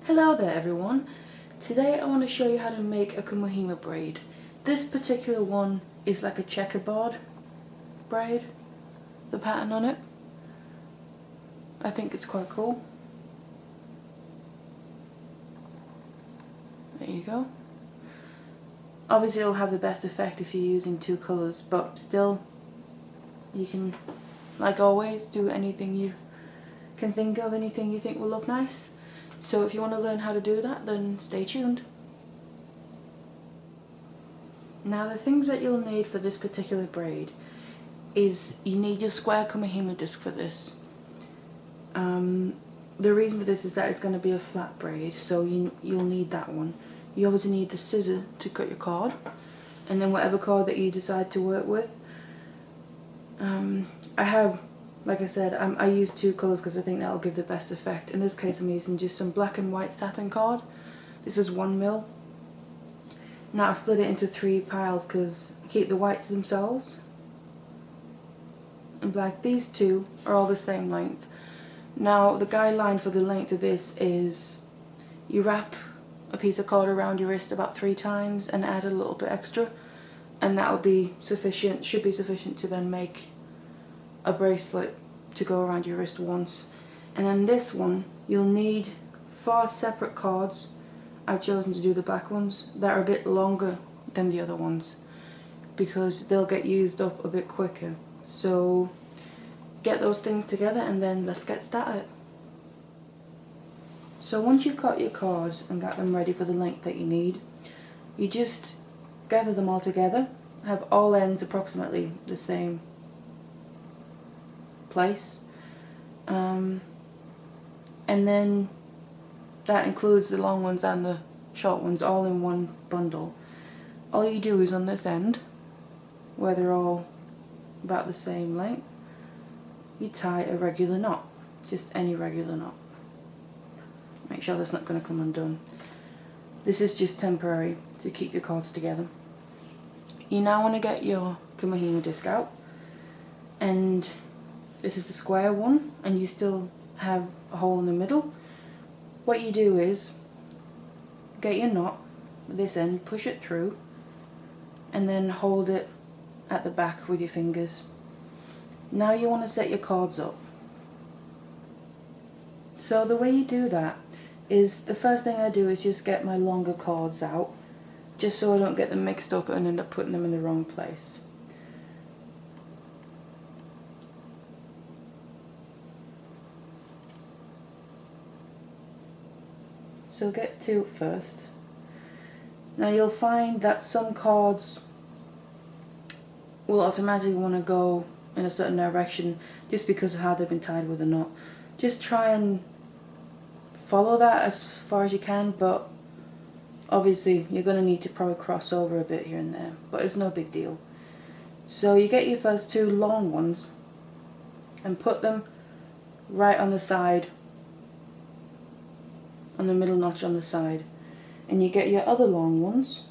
Hello there everyone. Today I want to show you how to make a Kumihimo braid. This particular one is like a checkerboard braid, the pattern on it. I think it's quite cool. There you go. Obviously it'll have the best effect if you're using two colours, but still you can, like always, do anything you can think of, anything you think will look nice. So if you want to learn how to do that, then stay tuned. Now the things that you'll need for this particular braid is you need your square Kumihimo disc for this. The reason for this is that it's going to be a flat braid, so you'll need that one. You obviously need the scissor to cut your cord, and then whatever cord that you decide to work with. I have, like I said, I use two colours because I think that'll give the best effect. In this case I'm using just some black and white satin cord. This is 1 mil. Now I've split it into 3 piles because I keep the white to themselves. And black, these two are all the same length. Now the guideline for the length of this is you wrap a piece of cord around your wrist about 3 times and add a little bit extra, and that'll be sufficient, should be sufficient to then make a bracelet to go around your wrist once. And then this one, you'll need 4 separate cords. I've chosen to do the black ones that are a bit longer than the other ones because they'll get used up a bit quicker. So get those things together and then let's get started. So once you've cut your cords and got them ready for the length that you need, you just gather them all together, have all ends approximately the same place, and then that includes the long ones and the short ones all in one bundle. All you do is on this end, where they're all about the same length, you tie a regular knot, just any regular knot. Make sure that's not going to come undone. This is just temporary to keep your cords together. You now want to get your Kumihimo disc out, and this is the square one, and you still have a hole in the middle. What you do is get your knot at this end, push it through, and then hold it at the back with your fingers. Now you want to set your cords up. So the way you do that is, the first thing I do is just get my longer cords out, just so I don't get them mixed up and end up putting them in the wrong place. So get 2 first. Now you'll find that some cords will automatically want to go in a certain direction just because of how they've been tied with a knot. Just try and follow that as far as you can, but obviously you're going to need to probably cross over a bit here and there, but it's no big deal. So you get your first 2 long ones and put them right on the side, on the middle notch on the side, and you get your other long ones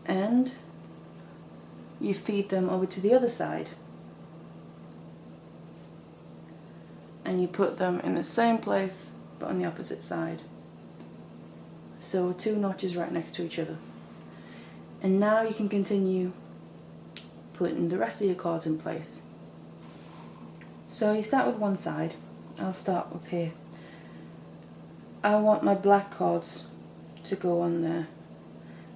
and you feed them over to the other side and you put them in the same place but on the opposite side. So 2 notches right next to each other. And now you can continue putting the rest of your cords in place. So you start with one side. I'll start up here. I want my black cords to go on there.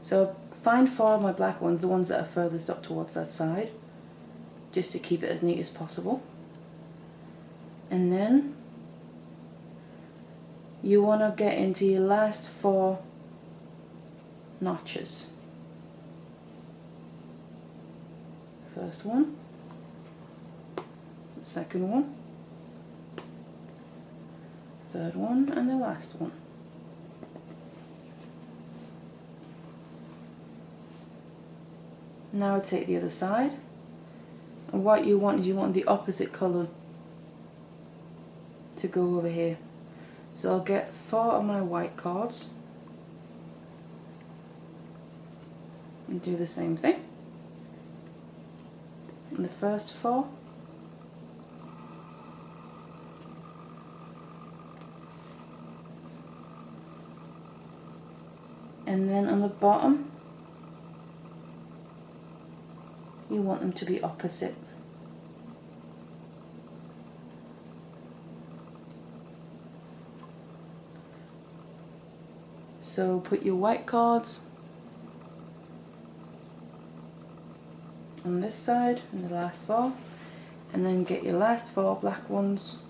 So find 4 of my black ones, the ones that are furthest up towards that side, just to keep it as neat as possible. And then you want to get into your last 4 notches. First one, the second one, third one, and the last one. Now take the other side, and what you want is you want the opposite colour to go over here. So I'll get 4 of my white cords and do the same thing. in the first 4. And then on the bottom, you want them to be opposite. So put your white cards on this side in the last 4, and then get your last 4 black ones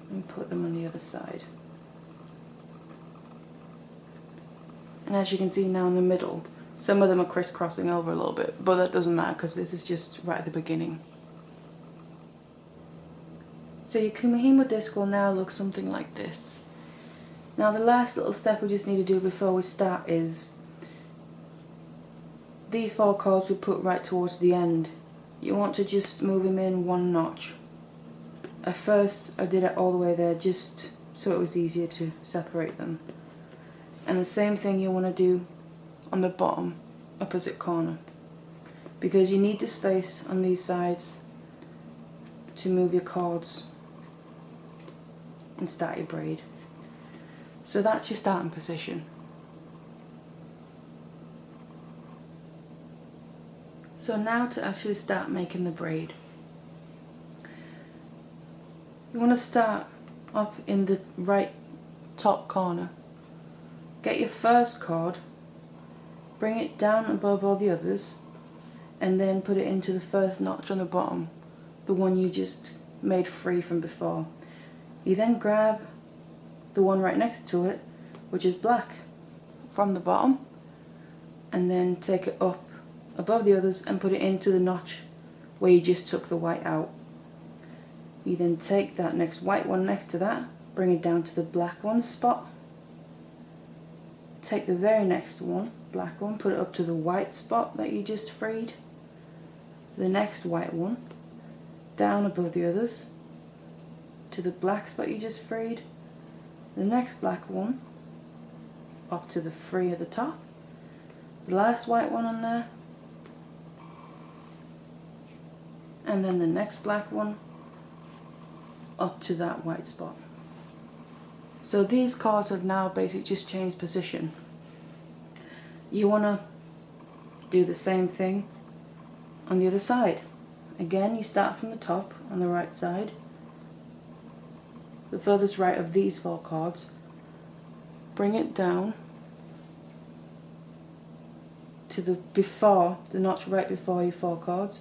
and put them on the other side. And as you can see now in the middle, some of them are crisscrossing over a little bit, but that doesn't matter because this is just right at the beginning. So your Kumihimo disc will now look something like this. Now the last little step we just need to do before we start is these 4 cards we put right towards the end. You want to just move them in 1 notch. At first I did it all the way there just so it was easier to separate them. And the same thing you want to do on the bottom opposite corner, because you need the space on these sides to move your cards and start your braid. So that's your starting position. So now to actually start making the braid. You want to start up in the right top corner. Get your first cord, bring it down above all the others, and then put it into the first notch on the bottom, the one you just made free from before. You then grab the one right next to it, which is black, from the bottom, and then take it up above the others and put it into the notch where you just took the white out. You then take that next white one next to that, bring it down to the black one spot, take the very next one, black one, put it up to the white spot that you just freed, the next white one, down above the others, to the black spot you just freed, the next black one, up to the free at the top, the last white one on there, and then the next black one, up to that white spot. So these cards have now basically just changed position. You want to do the same thing on the other side. Again, you start from the top on the right side, the furthest right of these 4 cards, bring it down to the notch right before your 4 cards,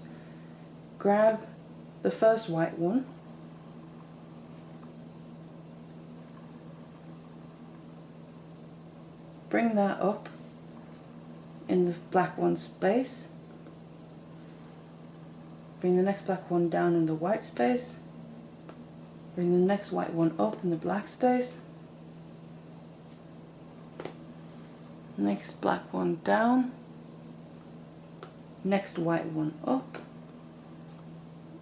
grab the first white one, bring that up in the black one's space, bring the next black one down in the white space, bring the next white one up in the black space, next black one down, next white one up,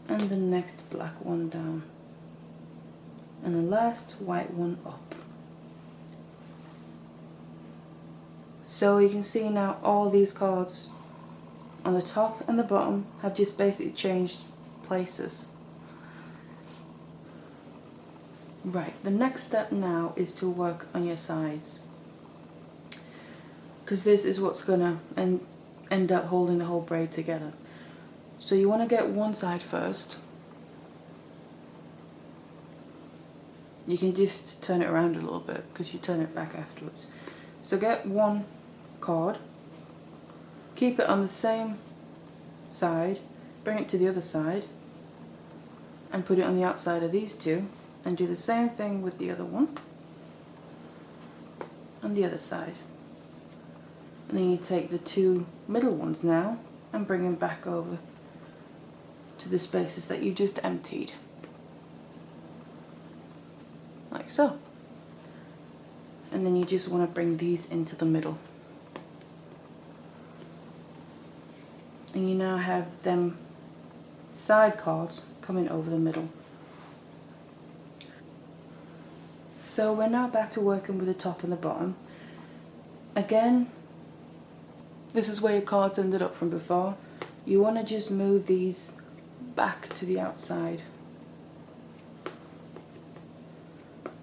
and the next black one down, and the last white one up. So you can see now all these cards on the top and the bottom have just basically changed places. Right, the next step now is to work on your sides, because this is what's going to end up holding the whole braid together. So you want to get one side first. You can just turn it around a little bit because you turn it back afterwards. So get one cord, keep it on the same side, bring it to the other side, and put it on the outside of these 2, and do the same thing with the other one on the other side. And then you take the 2 middle ones now and bring them back over to the spaces that you just emptied, like so. And then you just want to bring these into the middle. And you now have them side cards coming over the middle. So we're now back to working with the top and the bottom. Again, this is where your cards ended up from before. You want to just move these back to the outside,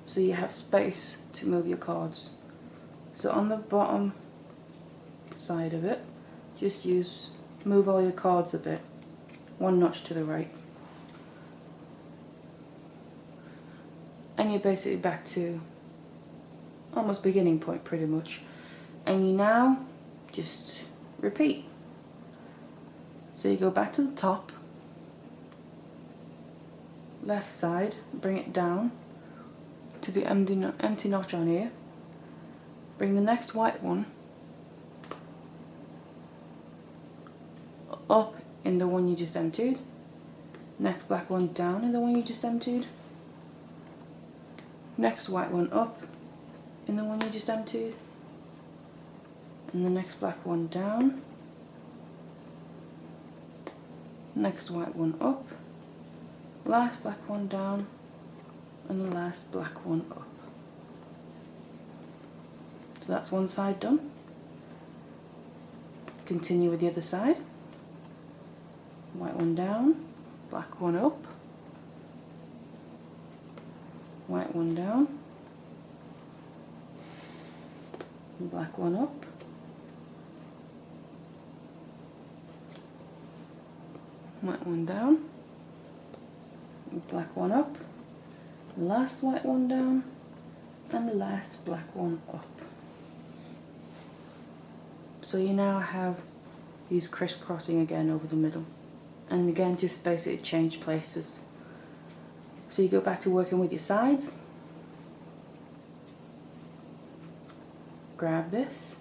so you have space to move your cards. So on the bottom side of it, just move all your cards a bit, one notch to the right. And you're basically back to almost beginning point pretty much. And you now just repeat. So you go back to the top, left side, bring it down to the empty notch on here. Bring the next white one up in the one you just emptied. Next black one down in the one you just emptied. Next white one up in the one you just emptied. And the next black one down. Next white one up. Last black one down. And the last black one up. So that's one side done. Continue with the other side. White one down, black one up. White one down, black one up. White one down, black one up. Last white one down, and the last black one up. So you now have these crisscrossing again over the middle. And again, just basically change places. So you go back to working with your sides. Grab this,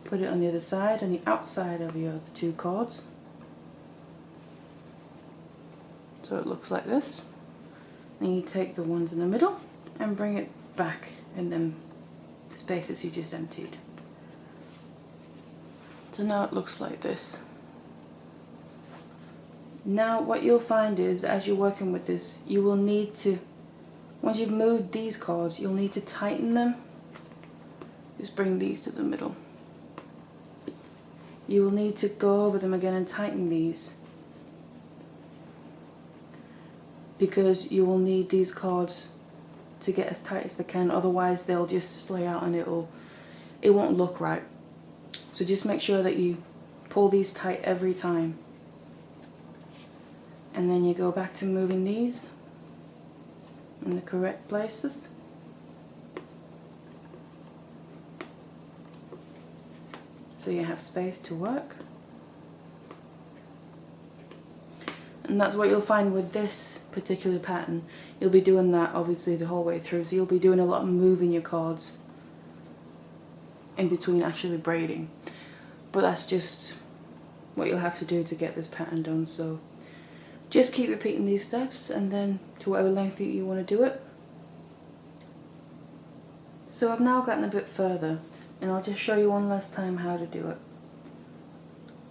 put it on the other side, on the outside of your other two cords. So it looks like this. Then you take the ones in the middle and bring it back in them spaces you just emptied. So now it looks like this. Now what you'll find is, as you're working with this, you will need to, once you've moved these cords, you'll need to tighten them. Just bring these to the middle. You will need to go over them again and tighten these, because you will need these cords to get as tight as they can, otherwise they'll just splay out and it won't look right. So just make sure that you pull these tight every time. And then you go back to moving these in the correct places. So you have space to work. And that's what you'll find with this particular pattern. You'll be doing that obviously the whole way through, so you'll be doing a lot of moving your cords in between actually braiding. But that's just what you'll have to do to get this pattern done. So just keep repeating these steps, and then to whatever length you want to do it. So I've now gotten a bit further, and I'll just show you one last time how to do it.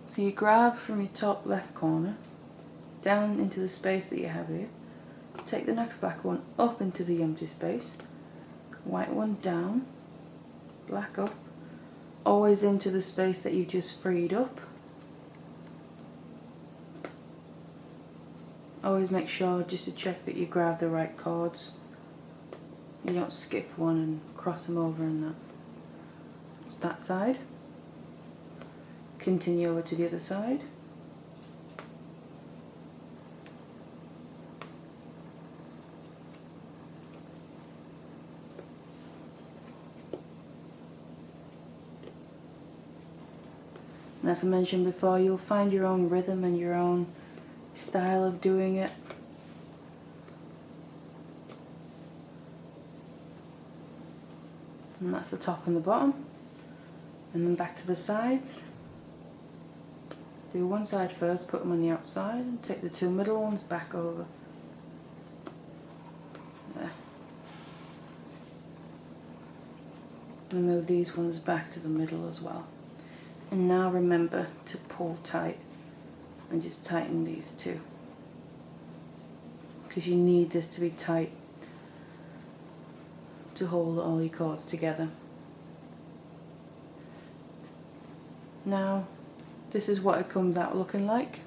So you grab from your top left corner, down into the space that you have here. Take the next black one up into the empty space. White one down, black up, always into the space that you just freed up. Always make sure just to check that you grab the right cords. You don't skip one and cross them over and that. It's that side. Continue over to the other side. And as I mentioned before, you'll find your own rhythm and your own style of doing it. And that's the top and the bottom. And then back to the sides. Do one side first, put them on the outside, and take the two middle ones back over. There. And move these ones back to the middle as well. And now remember to pull tight and just tighten these two, because you need this to be tight to hold all your cords together. Now this is what it comes out looking like.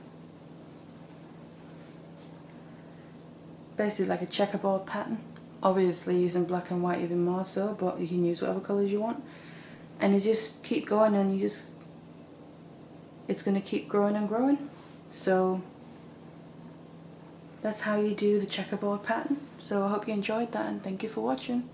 Basically like a checkerboard pattern. Obviously using black and white even more so, but you can use whatever colours you want. And you just keep going and it's going to keep growing and growing. So that's how you do the checkerboard pattern. So I hope you enjoyed that and thank you for watching.